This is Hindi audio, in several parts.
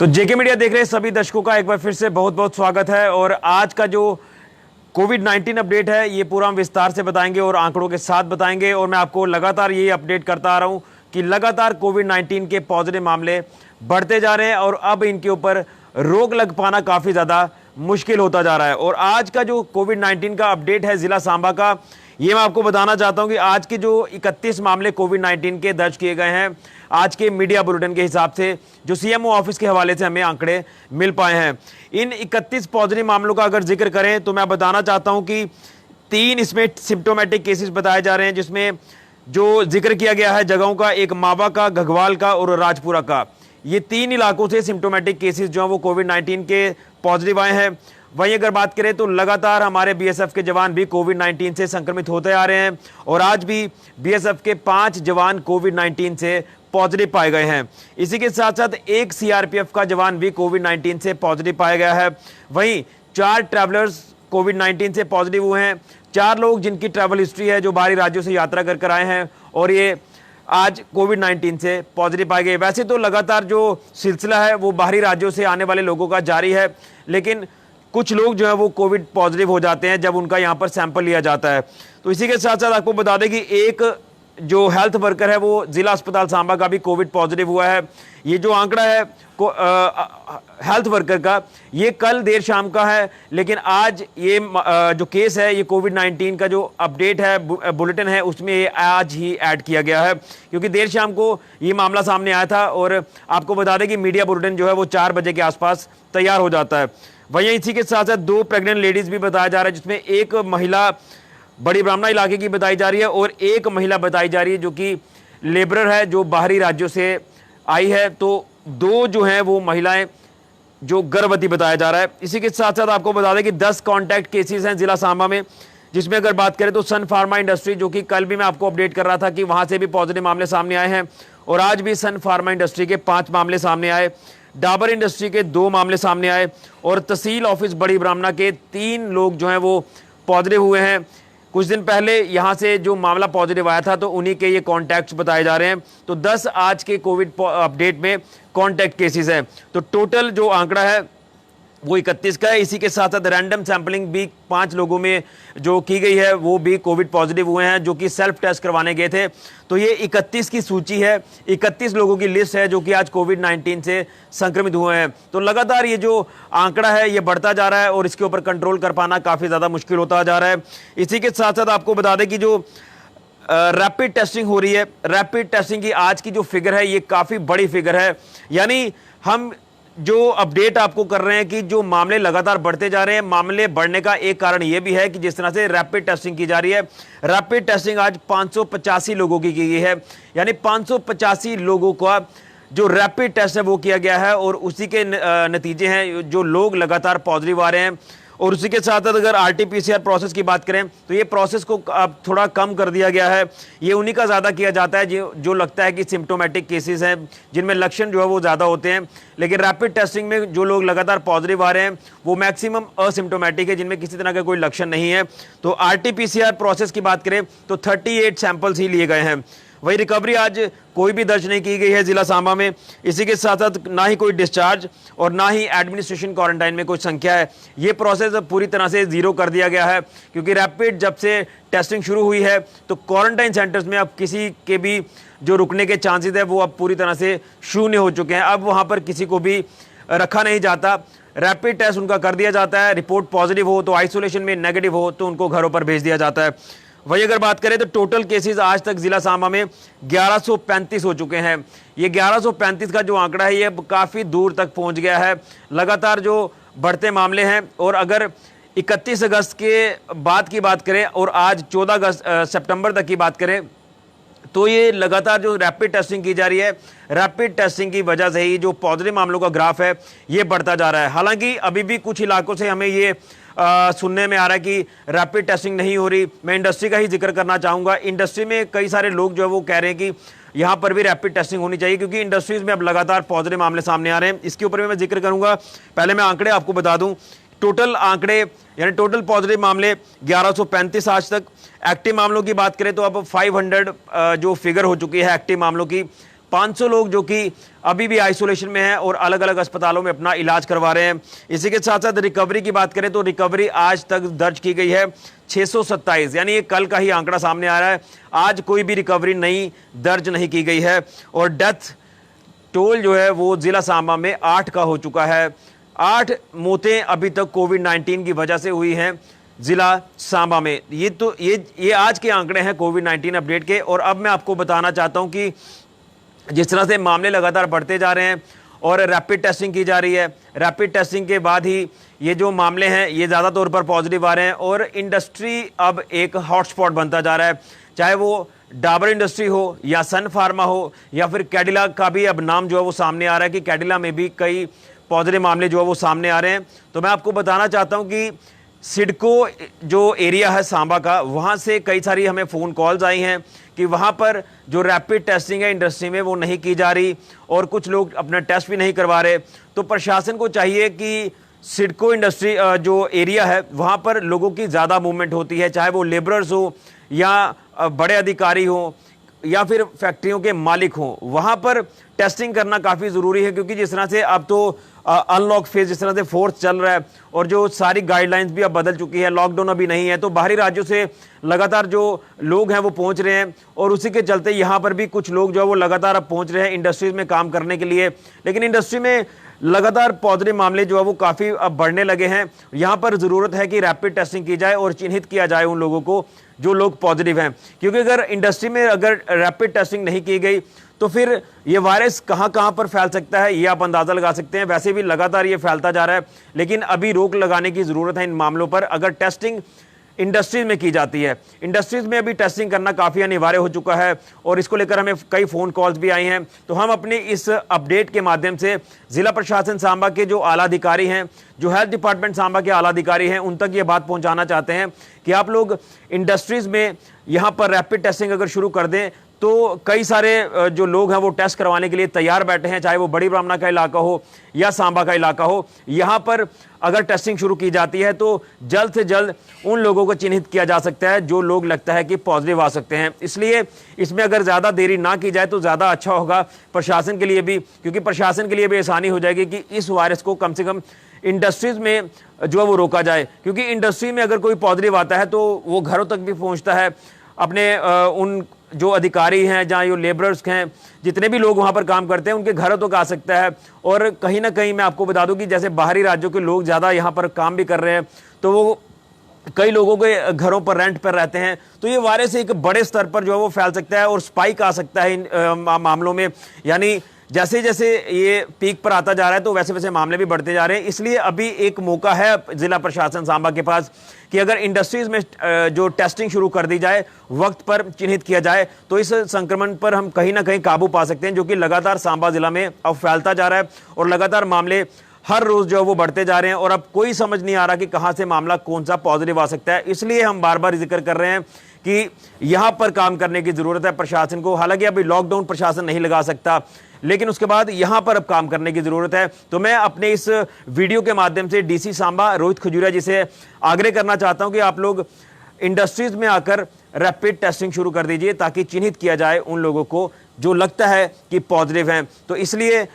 तो जेके मीडिया देख रहे सभी दर्शकों का एक बार फिर से बहुत बहुत स्वागत है। और आज का जो कोविड-19 अपडेट है ये पूरा हम विस्तार से बताएंगे और आंकड़ों के साथ बताएंगे। और मैं आपको लगातार यही अपडेट करता आ रहा हूं कि लगातार कोविड-19 के पॉजिटिव मामले बढ़ते जा रहे हैं और अब इनके ऊपर रोक लग पाना काफ़ी ज़्यादा मुश्किल होता जा रहा है। और आज का जो कोविड-19 का अपडेट है जिला सांबा का, ये मैं आपको बताना चाहता हूं कि आज के जो 31 मामले कोविड-19 के दर्ज किए गए हैं आज के मीडिया बुलेटिन के हिसाब से, जो सीएमओ ऑफिस के हवाले से हमें आंकड़े मिल पाए हैं, इन 31 पॉजिटिव मामलों का अगर जिक्र करें तो मैं बताना चाहता हूं कि 3 इसमें सिम्टोमेटिक केसेस बताए जा रहे हैं, जिसमें जो जिक्र किया गया है जगहों का, एक मावा का, घगवाल का और राजपुरा का। ये 3 इलाकों से सिम्टोमेटिक केसेस जो है वो कोविड-19 के पॉजिटिव आए हैं। वहीं अगर बात करें तो लगातार हमारे बीएसएफ के जवान भी कोविड-19 से संक्रमित होते आ रहे हैं और आज भी बीएसएफ के 5 जवान कोविड-19 से पॉजिटिव पाए गए हैं। इसी के साथ साथ एक सीआरपीएफ का जवान भी कोविड-19 से पॉजिटिव पाया गया है। वहीं 4 ट्रैवलर्स कोविड-19 से पॉजिटिव हुए हैं। 4 लोग जिनकी ट्रैवल हिस्ट्री है, जो बाहरी राज्यों से यात्रा कर आए हैं और ये आज कोविड-19 से पॉजिटिव पाए गए। वैसे तो लगातार जो सिलसिला है वो बाहरी राज्यों से आने वाले लोगों का जारी है, लेकिन कुछ लोग जो है वो कोविड पॉजिटिव हो जाते हैं जब उनका यहाँ पर सैंपल लिया जाता है। तो इसी के साथ साथ आपको बता दें कि एक जो हेल्थ वर्कर है वो जिला अस्पताल सांबा का भी कोविड पॉजिटिव हुआ है। ये जो आंकड़ा है हेल्थ वर्कर का, ये कल देर शाम का है, लेकिन आज ये जो केस है, ये कोविड-19 का जो अपडेट है, बुलेटिन है, उसमें ये आज ही ऐड किया गया है, क्योंकि देर शाम को ये मामला सामने आया था। और आपको बता दें कि मीडिया बुलेटिन जो है वो 4 बजे के आसपास तैयार हो जाता है। वहीं इसी के साथ साथ 2 प्रेग्नेंट लेडीज भी बताया जा रहा है, जिसमें एक महिला बड़ी ब्राह्मणा इलाके की बताई जा रही है और एक महिला बताई जा रही है जो कि लेबरर है, जो बाहरी राज्यों से आई है। तो 2 जो हैं वो महिलाएं जो गर्भवती बताया जा रहा है। इसी के साथ साथ आपको बता दें कि 10 कॉन्टैक्ट केसेस हैं जिला सांबा में, जिसमें अगर बात करें तो सन फार्मा इंडस्ट्री, जो कि कल भी मैं आपको अपडेट कर रहा था कि वहां से भी पॉजिटिव मामले सामने आए हैं और आज भी सन फार्मा इंडस्ट्री के 5 मामले सामने आए, डाबर इंडस्ट्री के 2 मामले सामने आए और तहसील ऑफिस बड़ी ब्राह्मणा के 3 लोग जो हैं वो पॉजिटिव हुए हैं। कुछ दिन पहले यहां से जो मामला पॉजिटिव आया था तो उन्हीं के ये कॉन्टैक्ट्स बताए जा रहे हैं। तो 10 आज के कोविड अपडेट में कॉन्टैक्ट केसेस हैं। तो टोटल जो आंकड़ा है वो 31 का है। इसी के साथ साथ रैंडम सैंपलिंग भी 5 लोगों में जो की गई है वो भी कोविड पॉजिटिव हुए हैं, जो कि सेल्फ टेस्ट करवाने गए थे। तो ये 31 की सूची है, 31 लोगों की लिस्ट है जो कि आज कोविड-19 से संक्रमित हुए हैं। तो लगातार ये जो आंकड़ा है ये बढ़ता जा रहा है और इसके ऊपर कंट्रोल कर पाना काफ़ी ज़्यादा मुश्किल होता जा रहा है। इसी के साथ साथ आपको बता दें कि जो रैपिड टेस्टिंग हो रही है, रैपिड टेस्टिंग की आज की जो फिगर है ये काफ़ी बड़ी फिगर है। यानी हम जो अपडेट आपको कर रहे हैं कि जो मामले लगातार बढ़ते जा रहे हैं, मामले बढ़ने का एक कारण यह भी है कि जिस तरह से रैपिड टेस्टिंग की जा रही है। रैपिड टेस्टिंग आज 585 लोगों की गई है, यानी 585 लोगों का जो रैपिड टेस्ट है वो किया गया है और उसी के नतीजे हैं जो लोग लगातार पॉजिटिव आ रहे हैं। और उसी के साथ साथ अगर आरटीपीसीआर प्रोसेस की बात करें तो ये प्रोसेस को अब थोड़ा कम कर दिया गया है। ये उन्हीं का ज़्यादा किया जाता है जो लगता है कि सिम्टोमेटिक केसेस हैं, जिनमें लक्षण जो है वो ज़्यादा होते हैं। लेकिन रैपिड टेस्टिंग में जो लोग लगातार पॉजिटिव आ रहे हैं वो मैक्सिमम असिम्टोमेटिक है, जिनमें किसी तरह का कोई लक्षण नहीं है। तो आरटीपीसीआर प्रोसेस की बात करें तो 38 सैंपल्स ही लिए गए हैं। वही रिकवरी आज कोई भी दर्ज नहीं की गई है जिला सांबा में। इसी के साथ साथ ना ही कोई डिस्चार्ज और ना ही एडमिनिस्ट्रेशन क्वारंटाइन में कोई संख्या है। ये प्रोसेस अब पूरी तरह से जीरो कर दिया गया है, क्योंकि रैपिड जब से टेस्टिंग शुरू हुई है तो क्वारंटाइन सेंटर्स में अब किसी के भी जो रुकने के चांसेस है वो अब पूरी तरह से शून्य हो चुके हैं। अब वहाँ पर किसी को भी रखा नहीं जाता, रैपिड टेस्ट उनका कर दिया जाता है। रिपोर्ट पॉजिटिव हो तो आइसोलेशन में, नेगेटिव हो तो उनको घरों पर भेज दिया जाता है। वही अगर बात करें तो टोटल केसेस आज तक जिला सांबा में 1135 हो चुके हैं। ये 1135 का जो आंकड़ा है ये काफ़ी दूर तक पहुंच गया है। लगातार जो बढ़ते मामले हैं और अगर 31 अगस्त के बाद की बात करें और आज 14 सितंबर तक की बात करें तो ये लगातार जो रैपिड टेस्टिंग की जा रही है, रैपिड टेस्टिंग की वजह से ही जो पॉजिटिव मामलों का ग्राफ है ये बढ़ता जा रहा है। हालांकि अभी भी कुछ इलाकों से हमें ये सुनने में आ रहा है कि रैपिड टेस्टिंग नहीं हो रही। मैं इंडस्ट्री का ही जिक्र करना चाहूँगा। इंडस्ट्री में कई सारे लोग जो है वो कह रहे हैं कि यहाँ पर भी रैपिड टेस्टिंग होनी चाहिए, क्योंकि इंडस्ट्रीज में अब लगातार पॉजिटिव मामले सामने आ रहे हैं। इसके ऊपर भी मैं जिक्र करूँगा। पहले मैं आंकड़े आपको बता दूँ। टोटल आंकड़े यानी टोटल पॉजिटिव मामले 1135 आज तक। एक्टिव मामलों की बात करें तो अब 500 जो फिगर हो चुकी है एक्टिव मामलों की, 500 लोग जो कि अभी भी आइसोलेशन में हैं और अलग अलग अस्पतालों में अपना इलाज करवा रहे हैं। इसी के साथ साथ रिकवरी की बात करें तो रिकवरी आज तक दर्ज की गई है 627, यानी ये कल का ही आंकड़ा सामने आ रहा है। आज कोई भी रिकवरी नई दर्ज नहीं की गई है और डेथ टोल जो है वो जिला सांबा में 8 का हो चुका है। 8 मौतें अभी तक कोविड-19 की वजह से हुई हैं जिला सांबा में। ये आज के आंकड़े हैं कोविड-19 अपडेट के। और अब मैं आपको बताना चाहता हूं कि जिस तरह से मामले लगातार बढ़ते जा रहे हैं और रैपिड टेस्टिंग की जा रही है, रैपिड टेस्टिंग के बाद ही ये जो मामले हैं ये ज़्यादा तौर पर पॉजिटिव आ रहे हैं और इंडस्ट्री अब एक हॉटस्पॉट बनता जा रहा है। चाहे वो डाबर इंडस्ट्री हो या सन फार्मा हो या फिर कैडिला का भी अब नाम जो है वो सामने आ रहा है कि कैडिला में भी कई पॉजिटिव मामले जो है वो सामने आ रहे हैं। तो मैं आपको बताना चाहता हूं कि सिडको जो एरिया है सांबा का, वहां से कई सारी हमें फ़ोन कॉल्स आई हैं कि वहां पर जो रैपिड टेस्टिंग है इंडस्ट्री में वो नहीं की जा रही और कुछ लोग अपना टेस्ट भी नहीं करवा रहे। तो प्रशासन को चाहिए कि सिडको इंडस्ट्री जो एरिया है वहां पर लोगों की ज़्यादा मूवमेंट होती है, चाहे वो लेबरर्स हो या बड़े अधिकारी हो या फिर फैक्ट्रियों के मालिक हों, वहां पर टेस्टिंग करना काफ़ी ज़रूरी है। क्योंकि जिस तरह से अब तो अनलॉक फेज जिस तरह से फोर्थ चल रहा है और जो सारी गाइडलाइंस भी अब बदल चुकी है, लॉकडाउन अभी नहीं है, तो बाहरी राज्यों से लगातार जो लोग हैं वो पहुंच रहे हैं और उसी के चलते यहाँ पर भी कुछ लोग जो है वो लगातार अब पहुंच रहे हैं इंडस्ट्रीज में काम करने के लिए। लेकिन इंडस्ट्री में लगातार पॉजिटिव मामले जो है वो काफ़ी अब बढ़ने लगे हैं। यहाँ पर ज़रूरत है कि रैपिड टेस्टिंग की जाए और चिन्हित किया जाए उन लोगों को जो लोग पॉजिटिव हैं। क्योंकि अगर इंडस्ट्री में अगर रैपिड टेस्टिंग नहीं की गई तो फिर ये वायरस कहाँ कहाँ पर फैल सकता है ये आप अंदाज़ा लगा सकते हैं। वैसे भी लगातार ये फैलता जा रहा है, लेकिन अभी रोक लगाने की ज़रूरत है इन मामलों पर। अगर टेस्टिंग इंडस्ट्रीज में की जाती है, इंडस्ट्रीज में अभी टेस्टिंग करना काफ़ी अनिवार्य हो चुका है और इसको लेकर हमें कई फ़ोन कॉल्स भी आई हैं। तो हम अपने इस अपडेट के माध्यम से जिला प्रशासन सांबा के जो आला अधिकारी हैं, जो हेल्थ डिपार्टमेंट सांबा के आला अधिकारी हैं, उन तक ये बात पहुंचाना चाहते हैं कि आप लोग इंडस्ट्रीज में यहाँ पर रैपिड टेस्टिंग अगर शुरू कर दें तो कई सारे जो लोग हैं वो टेस्ट करवाने के लिए तैयार बैठे हैं, चाहे वो बड़ी ब्राह्मणा का इलाका हो या सांबा का इलाका हो। यहाँ पर अगर टेस्टिंग शुरू की जाती है तो जल्द से जल्द उन लोगों को चिन्हित किया जा सकता है जो लोग लगता है कि पॉजिटिव आ सकते हैं। इसलिए इसमें अगर ज़्यादा देरी ना की जाए तो ज़्यादा अच्छा होगा प्रशासन के लिए भी, क्योंकि प्रशासन के लिए भी आसानी हो जाएगी कि इस वायरस को कम से कम इंडस्ट्रीज में जो है वो रोका जाए। क्योंकि इंडस्ट्री में अगर कोई पॉजिटिव आता है तो वो घरों तक भी पहुँचता है, अपने उन जो अधिकारी हैं जहाँ जो लेबरर्स हैं, जितने भी लोग वहाँ पर काम करते हैं उनके घरों तक आ सकता है। और कहीं ना कहीं मैं आपको बता दूं कि जैसे बाहरी राज्यों के लोग ज़्यादा यहाँ पर काम भी कर रहे हैं तो वो कई लोगों के घरों पर रेंट पर रहते हैं, तो ये वायरस एक बड़े स्तर पर जो है वो फैल सकता है और स्पाइक आ सकता है इन मामलों में। यानी जैसे जैसे ये पीक पर आता जा रहा है तो वैसे वैसे मामले भी बढ़ते जा रहे हैं। इसलिए अभी एक मौका है जिला प्रशासन सांबा के पास कि अगर इंडस्ट्रीज में जो टेस्टिंग शुरू कर दी जाए, वक्त पर चिन्हित किया जाए, तो इस संक्रमण पर हम कहीं ना कहीं काबू पा सकते हैं, जो कि लगातार सांबा जिला में अब फैलता जा रहा है और लगातार मामले हर रोज जो है वो बढ़ते जा रहे हैं और अब कोई समझ नहीं आ रहा कि कहां से मामला कौन सा पॉजिटिव आ सकता है। इसलिए हम बार बार जिक्र कर रहे हैं कि यहां पर काम करने की जरूरत है प्रशासन को। हालांकि अभी लॉकडाउन प्रशासन नहीं लगा सकता, लेकिन उसके बाद यहां पर अब काम करने की जरूरत है। तो मैं अपने इस वीडियो के माध्यम से डीसी सांबा रोहित खजूरिया जी से आग्रह करना चाहता हूं कि आप लोग इंडस्ट्रीज में आकर रैपिड टेस्टिंग शुरू कर दीजिए ताकि चिन्हित किया जाए उन लोगों को जो लगता है कि पॉजिटिव हैं। तो इसलिए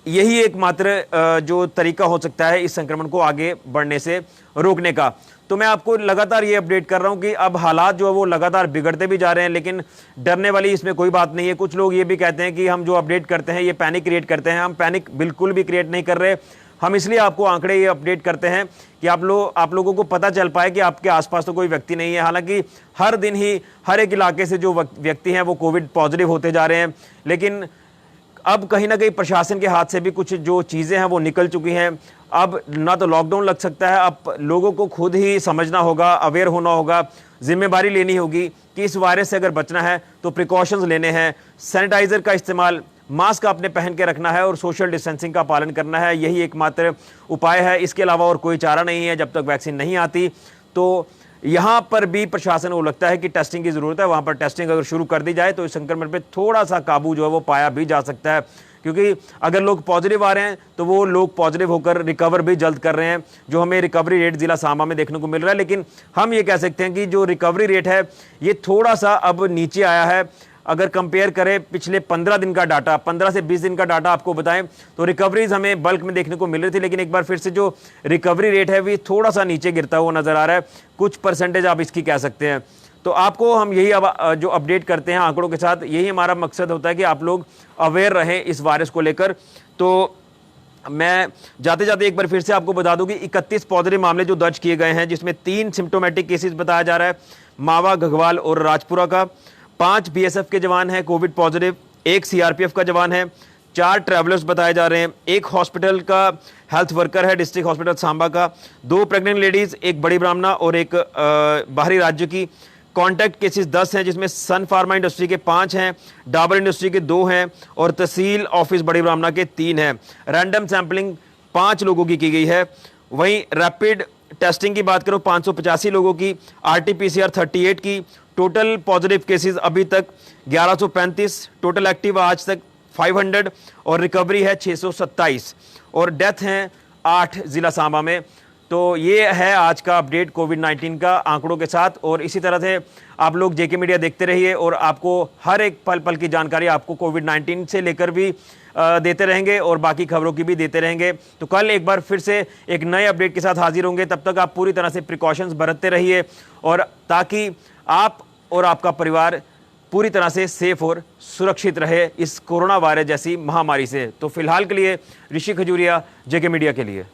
यही एकमात्र जो तरीका हो सकता है इस संक्रमण को आगे बढ़ने से रोकने का। तो मैं आपको लगातार ये अपडेट कर रहा हूं कि अब हालात जो है वो लगातार बिगड़ते भी जा रहे हैं, लेकिन डरने वाली इसमें कोई बात नहीं है। कुछ लोग ये भी कहते हैं कि हम जो अपडेट करते हैं ये पैनिक क्रिएट करते हैं। हम पैनिक बिल्कुल भी क्रिएट नहीं कर रहे। हम इसलिए आपको आंकड़े ये अपडेट करते हैं कि आप लोगों को पता चल पाए कि आपके आसपास तो कोई व्यक्ति नहीं है। हालांकि हर दिन ही हर एक इलाके से जो व्यक्ति हैं वो कोविड पॉजिटिव होते जा रहे हैं, लेकिन अब कहीं ना कहीं प्रशासन के हाथ से भी कुछ जो चीज़ें हैं वो निकल चुकी हैं। अब ना तो लॉकडाउन लग सकता है, अब लोगों को खुद ही समझना होगा, अवेयर होना होगा, जिम्मेदारी लेनी होगी कि इस वायरस से अगर बचना है तो प्रिकॉशंस लेने हैं। सैनिटाइजर का इस्तेमाल, मास्क आपने पहन के रखना है और सोशल डिस्टेंसिंग का पालन करना है। यही एकमात्र उपाय है, इसके अलावा और कोई चारा नहीं है जब तक वैक्सीन नहीं आती। तो यहाँ पर भी प्रशासन को लगता है कि टेस्टिंग की ज़रूरत है। वहाँ पर टेस्टिंग अगर शुरू कर दी जाए तो इस संक्रमण पे थोड़ा सा काबू जो है वो पाया भी जा सकता है, क्योंकि अगर लोग पॉजिटिव आ रहे हैं तो वो लोग पॉजिटिव होकर रिकवर भी जल्द कर रहे हैं, जो हमें रिकवरी रेट जिला सांबा में देखने को मिल रहा है। लेकिन हम ये कह सकते हैं कि जो रिकवरी रेट है ये थोड़ा सा अब नीचे आया है। अगर कंपेयर करें पिछले 15 दिन का डाटा, 15 से 20 दिन का डाटा आपको बताएं तो रिकवरीज हमें बल्क में देखने को मिल रही थी, लेकिन एक बार फिर से जो रिकवरी रेट है वो थोड़ा सा नीचे गिरता हुआ नजर आ रहा है, कुछ परसेंटेज आप इसकी कह सकते हैं। तो आपको हम यही अब जो अपडेट करते हैं आंकड़ों के साथ, यही हमारा मकसद होता है कि आप लोग अवेयर रहें इस वायरस को लेकर। तो मैं जाते जाते एक बार फिर से आपको बता दूं कि 31 पॉजिटिव मामले जो दर्ज किए गए हैं, जिसमें 3 सिम्टोमेटिक केसेस बताया जा रहा है, मावा, घगवाल और राजपुरा का। 5 बीएसएफ के जवान हैं कोविड पॉजिटिव, 1 सीआरपीएफ का जवान है, 4 ट्रैवलर्स बताए जा रहे हैं, 1 हॉस्पिटल का हेल्थ वर्कर है डिस्ट्रिक्ट हॉस्पिटल सांबा का, 2 प्रेग्नेंट लेडीज, 1 बड़ी ब्राह्मणा और 1 बाहरी राज्य की। कॉन्टैक्ट केसेस 10 हैं, जिसमें सन फार्मा इंडस्ट्री के 5 हैं, डाबर इंडस्ट्री के 2 हैं और तहसील ऑफिस बड़ी ब्राह्मणा के 3 हैं। रैंडम सैंपलिंग 5 लोगों की गई है। वहीं रैपिड टेस्टिंग की बात करो 585 लोगों की, आरटीपीसीआर 38 की। टोटल पॉजिटिव केसेस अभी तक 1135, टोटल एक्टिव आज तक 500 और रिकवरी है 627 और डेथ हैं 8 जिला सांबा में। तो ये है आज का अपडेट कोविड-19 का आंकड़ों के साथ। और इसी तरह से आप लोग जेके मीडिया देखते रहिए और आपको हर एक पल पल की जानकारी आपको कोविड-19 से लेकर भी देते रहेंगे और बाकी खबरों की भी देते रहेंगे। तो कल एक बार फिर से एक नए अपडेट के साथ हाजिर होंगे। तब तक आप पूरी तरह से प्रिकॉशंस बरतते रहिए और ताकि आप और आपका परिवार पूरी तरह से सेफ और सुरक्षित रहे इस कोरोना वायरस जैसी महामारी से। तो फिलहाल के लिए ऋषि खजूरिया, जेके मीडिया के लिए।